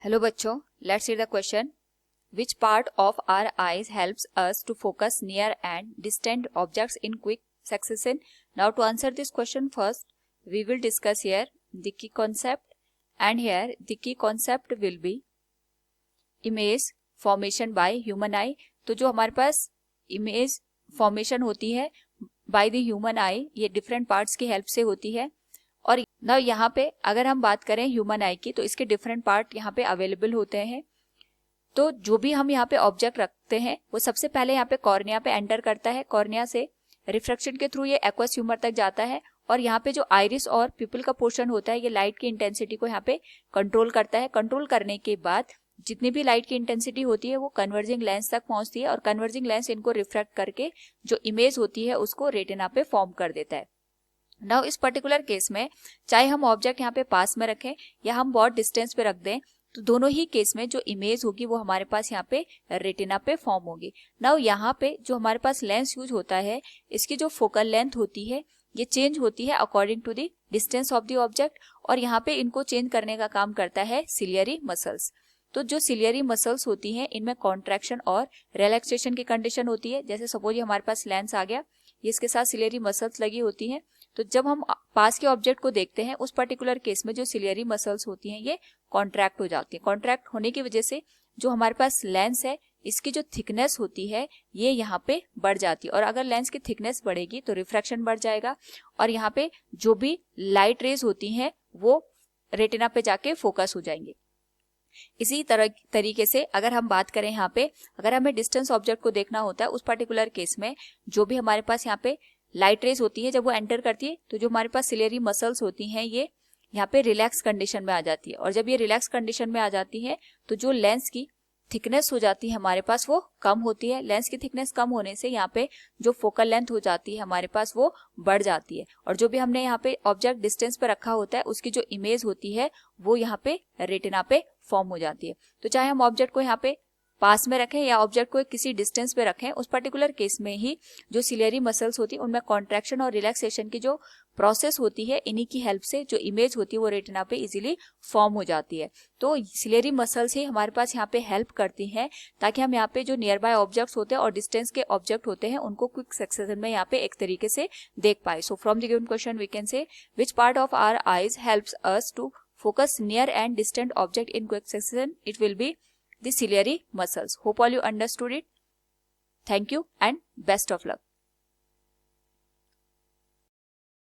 Hello बच्चों, let's see the question. Which part of our eyes helps us to focus near and distant objects in quick succession? Now to answer this question first we will discuss here the key concept, and here the key concept will be image formation by human eye. तो जो हमारे पास image formation होती है by the human आई, ये different parts की help से होती है. और ना यहाँ पे अगर हम बात करें ह्यूमन आई की, तो इसके डिफरेंट पार्ट यहाँ पे अवेलेबल होते हैं. तो जो भी हम यहाँ पे ऑब्जेक्ट रखते हैं वो सबसे पहले यहाँ पे कॉर्निया पे एंटर करता है. कॉर्निया से रिफ्रैक्शन के थ्रू ये एक्वस ह्यूमर तक जाता है, और यहाँ पे जो आइरिस और पिपल का पोर्शन होता है ये लाइट की इंटेंसिटी को यहाँ पे कंट्रोल करता है. कंट्रोल करने के बाद जितनी भी लाइट की इंटेंसिटी होती है वो कन्वर्जिंग लेंस तक पहुंचती है, और कन्वर्जिंग लेंस इनको रिफ्रैक्ट करके जो इमेज होती है उसको रेटिना पे फॉर्म कर देता है. नाउ इस पर्टिकुलर केस में चाहे हम ऑब्जेक्ट यहाँ पे पास में रखें या हम बहुत डिस्टेंस पे रख दें, तो दोनों ही केस में जो इमेज होगी वो हमारे पास यहाँ पे रेटिना पे फॉर्म होगी. नाउ यहाँ पे जो हमारे पास लेंस यूज होता है, इसकी जो फोकल लेंथ होती है ये चेंज होती है according to the distance of the object, और यहाँ पे इनको चेंज करने का काम करता है सिलियरी मसल्स. तो जो सिलियरी मसल्स होती हैं इनमें कॉन्ट्रैक्शन और रिलैक्सेशन की कंडीशन होती है. जैसे सपोज ये हमारे पास लेंस आ गया, ये इसके साथ सिलियरी मसल्स लगी होती हैं. तो जब हम पास के ऑब्जेक्ट को देखते हैं उस पर्टिकुलर केस में जो सिलियरी मसल्स होती हैं ये कॉन्ट्रैक्ट हो जाती है. कॉन्ट्रैक्ट होने की वजह से जो हमारे पास लेंस है इसकी जो थिकनेस होती है ये यहाँ पे बढ़ जाती है, और अगर लेंस की थिकनेस बढ़ेगी तो रिफ्रैक्शन बढ़ जाएगा, और यहाँ पे जो भी लाइट रेज होती हैं वो रेटिना पे जाके फोकस हो जाएंगे. इसी तरीके से अगर हम बात करें यहाँ पे, अगर हमें डिस्टेंस ऑब्जेक्ट को देखना होता है उस पर्टिकुलर केस में जो भी हमारे पास यहाँ पे लाइट रेज होती है जब वो एंटर करती है तो जो हमारे पास सिलियरी मसल्स होती हैं ये यहाँ पे रिलैक्स कंडीशन में आ जाती है, और जब ये रिलैक्स कंडीशन में आ जाती है तो जो लेंस की थिकनेस हो जाती है हमारे पास वो कम होती है. लेंस की थिकनेस कम होने से यहाँ पे जो फोकल लेंथ हो जाती है हमारे पास वो बढ़ जाती है, और जो भी हमने यहाँ पे ऑब्जेक्ट डिस्टेंस पे रखा होता है उसकी जो इमेज होती है वो यहाँ पे रेटिना पे फॉर्म हो जाती है. तो चाहे हम ऑब्जेक्ट को यहाँ पे पास में रखें या ऑब्जेक्ट को किसी डिस्टेंस पे रखें, उस पर्टिकुलर केस में ही जो सिलियरी मसल्स होती है उनमें कॉन्ट्रैक्शन और रिलैक्सेशन की जो प्रोसेस होती है इन्हीं की हेल्प से जो इमेज होती है वो रेटिना पे इजीली फॉर्म हो जाती है. तो सिलियरी मसल्स ही हमारे पास यहाँ पे हेल्प करती हैं ताकि हम यहाँ पे जो नियर बाय ऑब्जेक्ट्स होते हैं और डिस्टेंस के ऑब्जेक्ट होते हैं उनको क्विक सक्सेशन में यहाँ पे एक तरीके से देख पाए. So from the given question we can say which part of our eyes helps us to focus near and distant object in quick succession? It will be the ciliary muscles. Hope all you understood it. Thank you and best of luck.